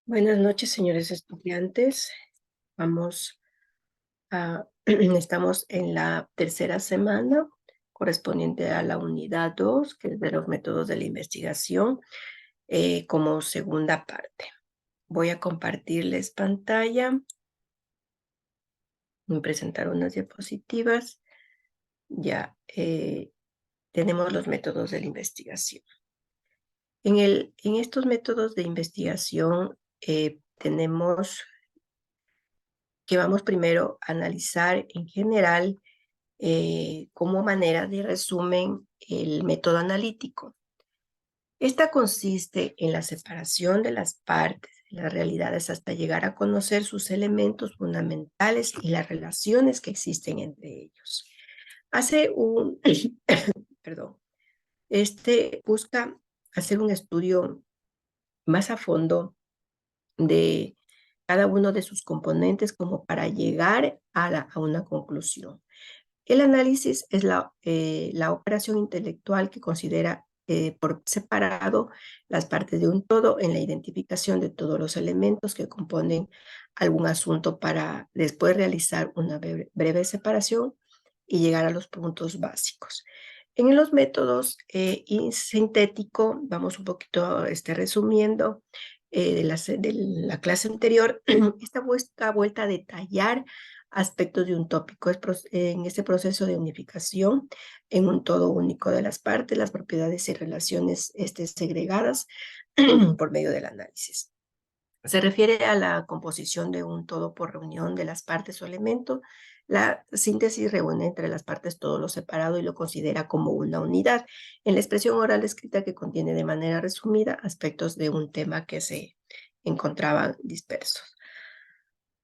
Buenas noches, señores estudiantes. Vamos estamos en la tercera semana correspondiente a la unidad 2, que es de los métodos de la investigación, como segunda parte. Voy a compartirles pantalla y presentar unas diapositivas. Ya tenemos los métodos de la investigación. En estos métodos de investigación tenemos que vamos primero a analizar en general como manera de resumen el método analítico. Esta consiste en la separación de las partes de las realidades hasta llegar a conocer sus elementos fundamentales y las relaciones que existen entre ellos. Hace un, perdón, busca hacer un estudio más a fondo de cada uno de sus componentes como para llegar a una conclusión. El análisis es la operación intelectual que considera por separado las partes de un todo en la identificación de todos los elementos que componen algún asunto para después realizar una breve separación y llegar a los puntos básicos. En los métodos sintético, vamos un poquito resumiendo de la clase anterior, esta vuelta a detallar aspectos de un tópico. En este proceso de unificación en un todo único de las partes, las propiedades y relaciones segregadas por medio del análisis. Se refiere a la composición de un todo por reunión de las partes o elementos. La síntesis reúne entre las partes todo lo separado y lo considera como una unidad. En la expresión oral escrita que contiene de manera resumida aspectos de un tema que se encontraban dispersos.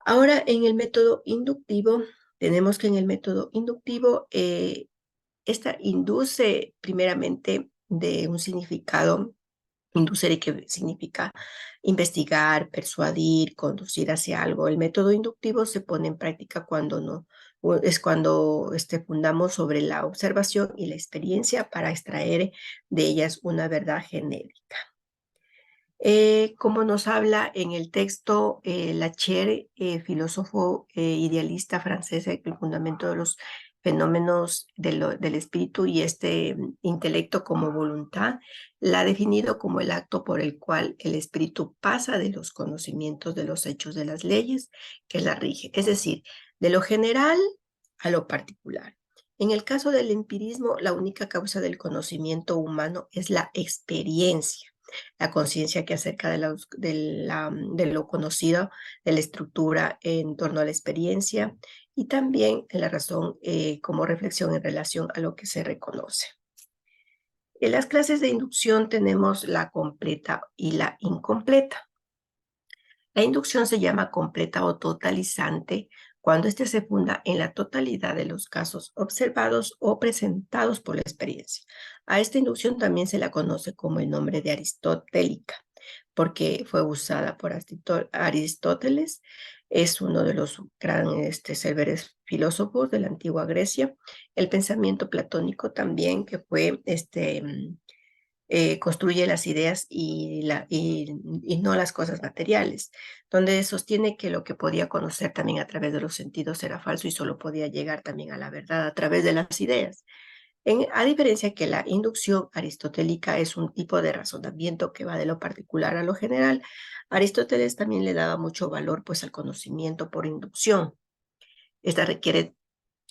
Ahora, en el método inductivo, tenemos que en el método inductivo, esta induce primeramente de un significado, inducir que significa investigar, persuadir, conducir hacia algo. El método inductivo se pone en práctica es cuando fundamos sobre la observación y la experiencia para extraer de ellas una verdad genérica. Como nos habla en el texto Lacher, filósofo idealista francés, el fundamento de los fenómenos del espíritu y intelecto como voluntad, la ha definido como el acto por el cual el espíritu pasa de los conocimientos de los hechos de las leyes que la rigen, es decir, de lo general a lo particular. En el caso del empirismo, la única causa del conocimiento humano es la experiencia, la conciencia que acerca de lo conocido, de la estructura en torno a la experiencia y también la razón como reflexión en relación a lo que se reconoce. En las clases de inducción tenemos la completa y la incompleta. La inducción se llama completa o totalizante cuando éste se funda en la totalidad de los casos observados o presentados por la experiencia. A esta inducción también se la conoce como el nombre de aristotélica, porque fue usada por Aristóteles. Es uno de los grandes célebres filósofos de la antigua Grecia. El pensamiento platónico también, que fue construye las ideas y no las cosas materiales, donde sostiene que lo que podía conocer también a través de los sentidos era falso y solo podía llegar también a la verdad a través de las ideas. A diferencia que la inducción aristotélica es un tipo de razonamiento que va de lo particular a lo general, Aristóteles también le daba mucho valor pues al conocimiento por inducción. Esta requiere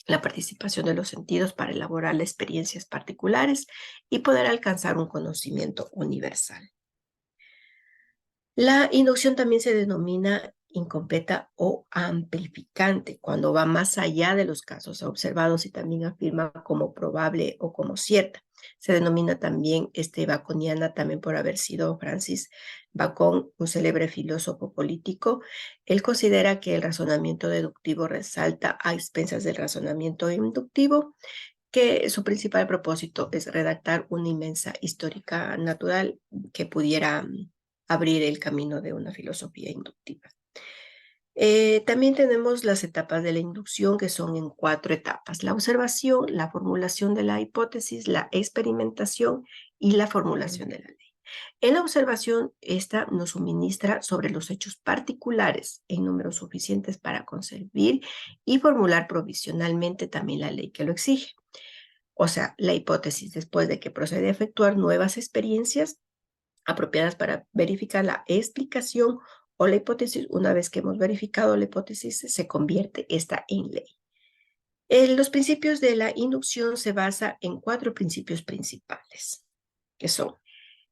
la participación de los sentidos para elaborar las experiencias particulares y poder alcanzar un conocimiento universal. La inducción también se denomina incompleta o amplificante, cuando va más allá de los casos observados y también afirma como probable o como cierta. Se denomina también baconiana, también por haber sido Francis Bacon, un célebre filósofo político. Él considera que el razonamiento deductivo resalta a expensas del razonamiento inductivo, que su principal propósito es redactar una inmensa histórica natural que pudiera abrir el camino de una filosofía inductiva. También tenemos las etapas de la inducción, que son en 4 etapas: la observación, la formulación de la hipótesis, la experimentación y la formulación de la ley. En la observación, esta nos suministra sobre los hechos particulares en números suficientes para concebir y formular provisionalmente también la ley que lo exige. O sea, la hipótesis después de que procede a efectuar nuevas experiencias apropiadas para verificar la explicación o la hipótesis, una vez que hemos verificado la hipótesis, se convierte esta en ley. Los principios de la inducción se basan en 4 principios principales, que son: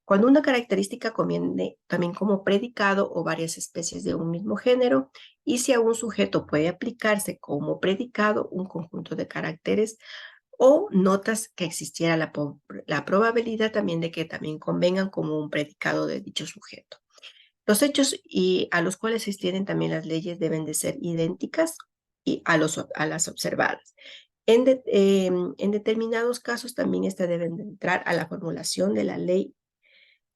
cuando una característica conviene también como predicado o varias especies de un mismo género, y si a un sujeto puede aplicarse como predicado un conjunto de caracteres o notas que existiera la probabilidad también de que también convengan como un predicado de dicho sujeto. Los hechos y a los cuales se extienden también las leyes deben de ser idénticas y a las observadas. En determinados casos también deben de entrar a la formulación de la ley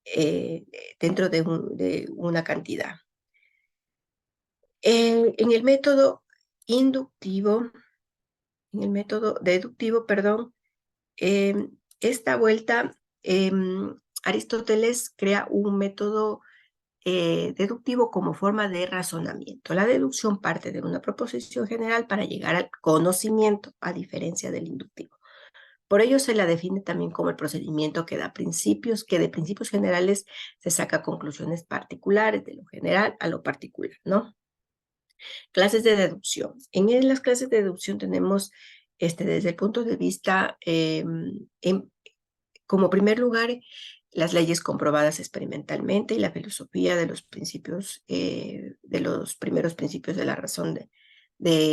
eh, dentro de una cantidad. En el método inductivo, en el método deductivo, perdón, esta vuelta, Aristóteles crea un método deductivo como forma de razonamiento. La deducción parte de una proposición general para llegar al conocimiento, a diferencia del inductivo. Por ello se la define también como el procedimiento que da principios, que de principios generales se saca conclusiones particulares, de lo general a lo particular, ¿no? Clases de deducción. En las clases de deducción tenemos, desde el punto de vista, como primer lugar, las leyes comprobadas experimentalmente y la filosofía de los principios, de los primeros principios de la razón de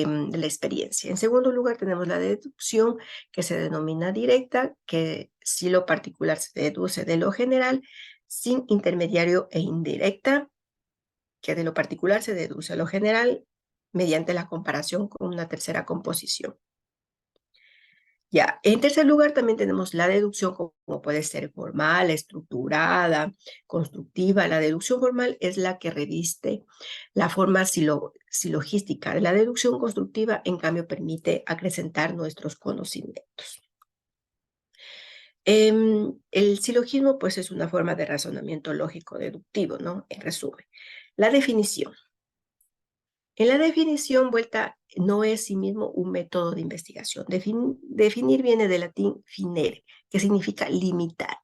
la experiencia. En segundo lugar, tenemos la deducción, que se denomina directa, que si lo particular se deduce de lo general, sin intermediario e indirecta, que de lo particular se deduce a lo general mediante la comparación con una tercera composición. Ya, en tercer lugar también tenemos la deducción como puede ser formal, estructurada, constructiva. La deducción formal es la que reviste la forma silogística. La deducción constructiva, en cambio, permite acrecentar nuestros conocimientos. El silogismo, pues, es una forma de razonamiento lógico deductivo, ¿no? En resumen, la definición. En la definición, vuelta no es sí mismo un método de investigación. Definir viene del latín finere, que significa limitar,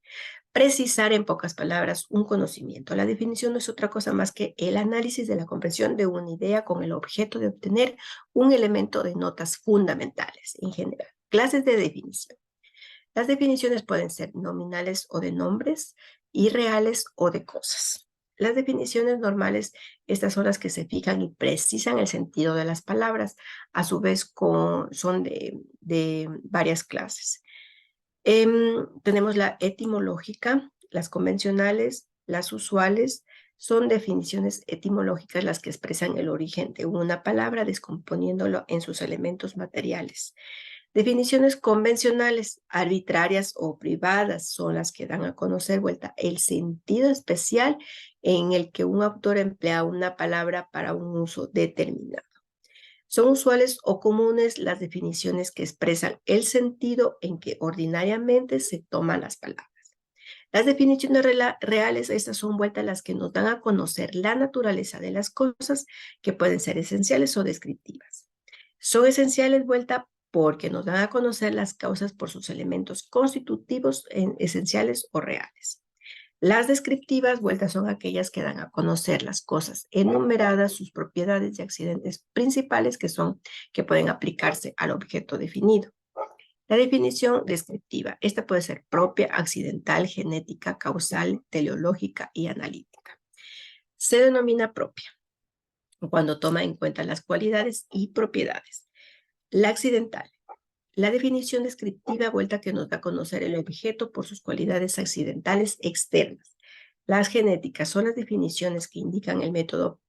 precisar en pocas palabras un conocimiento. La definición no es otra cosa más que el análisis de la comprensión de una idea con el objeto de obtener un elemento de notas fundamentales en general. Clases de definición. Las definiciones pueden ser nominales o de nombres, irreales o de cosas. Las definiciones normales, estas son las que se fijan y precisan el sentido de las palabras. A su vez, son de varias clases. Tenemos la etimológica, las convencionales, las usuales. Son definiciones etimológicas las que expresan el origen de una palabra descomponiéndolo en sus elementos materiales. Definiciones convencionales, arbitrarias o privadas, son las que dan a conocer vuelta el sentido especial en el que un autor emplea una palabra para un uso determinado. Son usuales o comunes las definiciones que expresan el sentido en que ordinariamente se toman las palabras. Las definiciones reales, estas son vueltas las que nos dan a conocer la naturaleza de las cosas, que pueden ser esenciales o descriptivas. Son esenciales vuelta porque nos dan a conocer las causas por sus elementos constitutivos esenciales o reales. Las descriptivas vueltas son aquellas que dan a conocer las cosas enumeradas, sus propiedades y accidentes principales que pueden aplicarse al objeto definido. La definición descriptiva, esta puede ser propia, accidental, genética, causal, teleológica y analítica. Se denomina propia cuando toma en cuenta las cualidades y propiedades. La accidental, la definición descriptiva vuelta que nos da a conocer el objeto por sus cualidades accidentales externas. Las genéticas son las definiciones que indican el método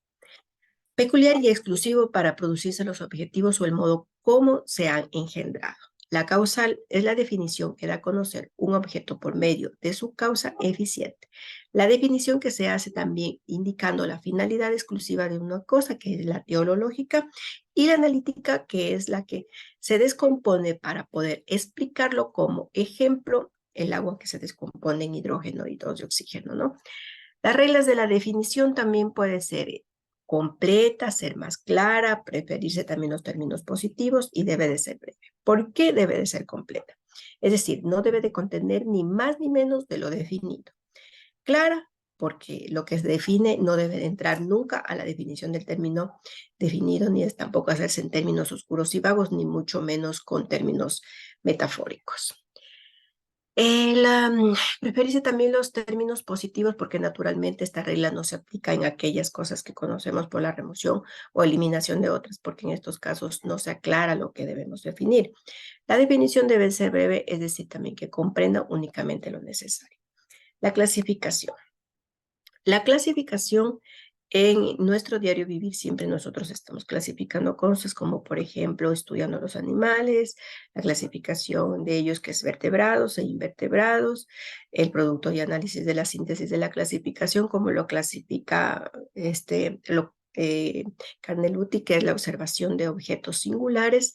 peculiar y exclusivo para producirse los objetivos o el modo como se han engendrado. La causal es la definición que da a conocer un objeto por medio de su causa eficiente. La definición que se hace también indicando la finalidad exclusiva de una cosa, que es la teológica, y la analítica, que es la que se descompone para poder explicarlo como ejemplo el agua que se descompone en hidrógeno y dos de oxígeno, ¿no? Las reglas de la definición también puede ser completa, ser más clara, preferirse también los términos positivos y debe de ser breve. ¿Por qué debe de ser completa? Es decir, no debe de contener ni más ni menos de lo definido. Clara, porque lo que se define no debe de entrar nunca a la definición del término definido, ni es tampoco hacerse en términos oscuros y vagos, ni mucho menos con términos metafóricos. Preferirse también los términos positivos porque naturalmente esta regla no se aplica en aquellas cosas que conocemos por la remoción o eliminación de otras, porque en estos casos no se aclara lo que debemos definir. La definición debe ser breve, es decir, también que comprenda únicamente lo necesario. La clasificación. La clasificación en nuestro diario vivir siempre nosotros estamos clasificando cosas como por ejemplo estudiando los animales, la clasificación de ellos que es vertebrados e invertebrados, el producto y análisis de la síntesis de la clasificación como lo clasifica Carneluti, que es la observación de objetos singulares,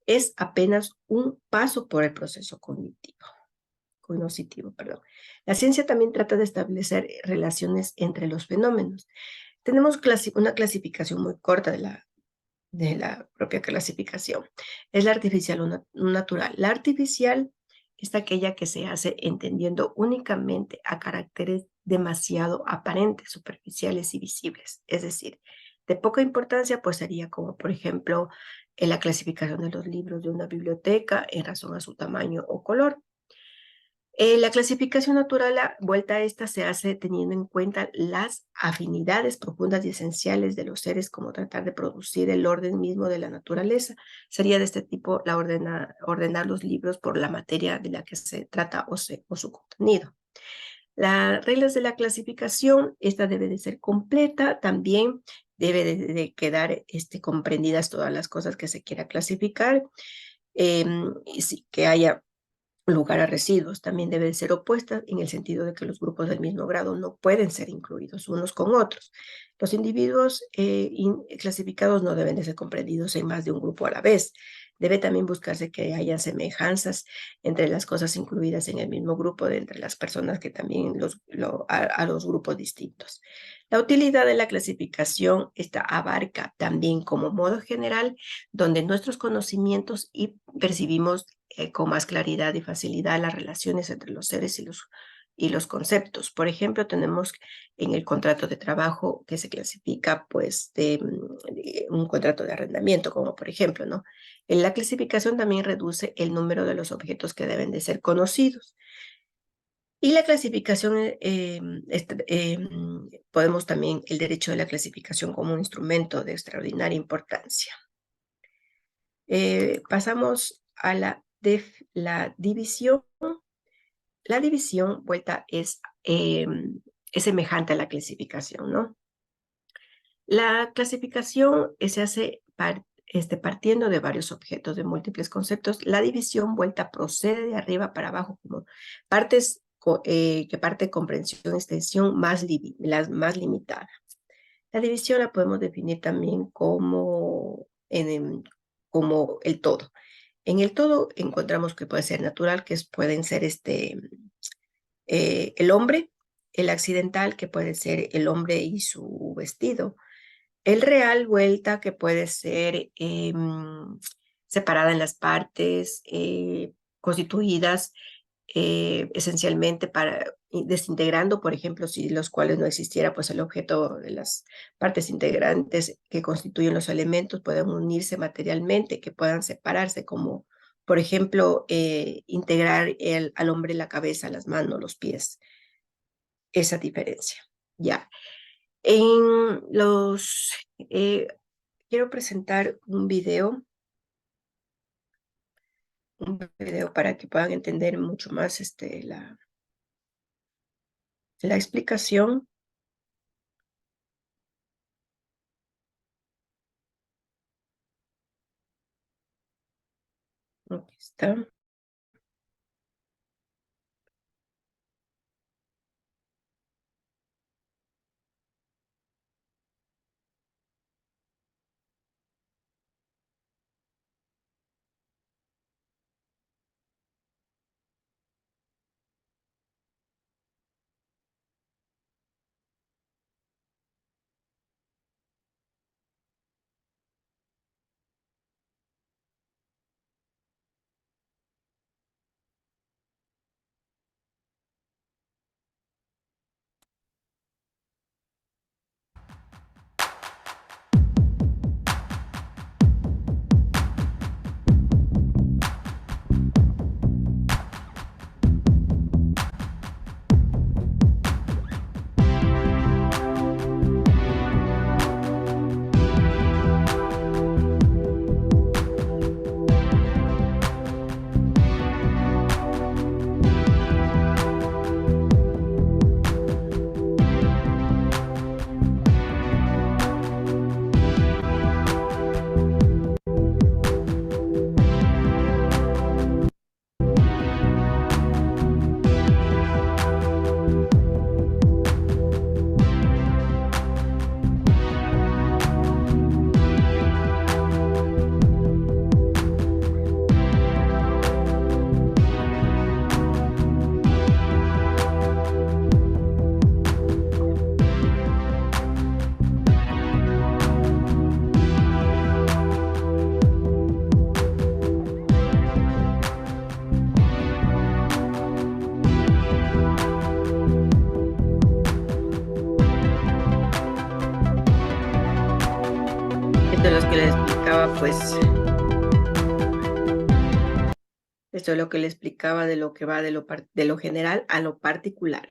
es apenas un paso por el proceso cognitivo, perdón. La ciencia también trata de establecer relaciones entre los fenómenos. Tenemos una clasificación muy corta de la propia clasificación. Es la artificial o natural. La artificial es aquella que se hace entendiendo únicamente a caracteres demasiado aparentes, superficiales y visibles. Es decir, de poca importancia, pues sería como, por ejemplo, en la clasificación de los libros de una biblioteca en razón a su tamaño o color. La clasificación natural, vuelta a esta, se hace teniendo en cuenta las afinidades profundas y esenciales de los seres, como tratar de producir el orden mismo de la naturaleza. Sería de este tipo ordenar los libros por la materia de la que se trata o su contenido. Las reglas de la clasificación, esta debe de ser completa, también debe de quedar comprendidas todas las cosas que se quiera clasificar, y sí, que haya lugar a residuos. También deben ser opuestas en el sentido de que los grupos del mismo grado no pueden ser incluidos unos con otros. Los individuos clasificados no deben de ser comprendidos en más de un grupo a la vez. Debe también buscarse que haya semejanzas entre las cosas incluidas en el mismo grupo, de entre las personas que también a los grupos distintos. La utilidad de la clasificación esta abarca también como modo general, donde nuestros conocimientos y percibimos con más claridad y facilidad las relaciones entre los seres y los conceptos. Por ejemplo, tenemos en el contrato de trabajo que se clasifica pues de un contrato de arrendamiento, como por ejemplo, ¿no? En la clasificación también reduce el número de los objetos que deben de ser conocidos. Y la clasificación, podemos también el derecho de la clasificación como un instrumento de extraordinaria importancia. Pasamos a la división. La división, vuelta, es semejante a la clasificación, ¿no? La clasificación se hace partiendo de varios objetos de múltiples conceptos. La división, vuelta, procede de arriba para abajo como partes que parte comprensión, extensión la más limitada. La división la podemos definir también como el todo. En el todo encontramos que puede ser natural, que pueden ser el hombre, el accidental, que puede ser el hombre y su vestido, el real, vuelta, que puede ser separada en las partes, constituidas esencialmente desintegrando, por ejemplo, si los cuales no existiera, pues el objeto de las partes integrantes que constituyen los elementos pueden unirse materialmente, que puedan separarse, como por ejemplo, integrar al hombre la cabeza, las manos, los pies, esa diferencia. Ya. En los, quiero presentar un video para que puedan entender mucho más la explicación. Aquí está. explicaba, pues, esto es lo que le explicaba de lo que va de lo general a lo particular.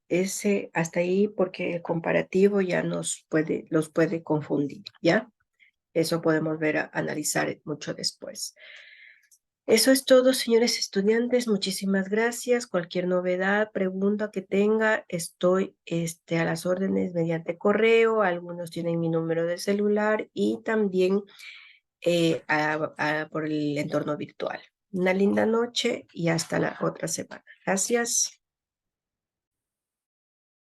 ese hasta ahí porque el comparativo ya los puede confundir, ¿ya? Eso podemos analizar mucho después. Eso es todo, señores estudiantes. Muchísimas gracias. Cualquier novedad, pregunta que tenga, estoy a las órdenes mediante correo. Algunos tienen mi número de celular y también por el entorno virtual. Una linda noche y hasta la otra semana. Gracias.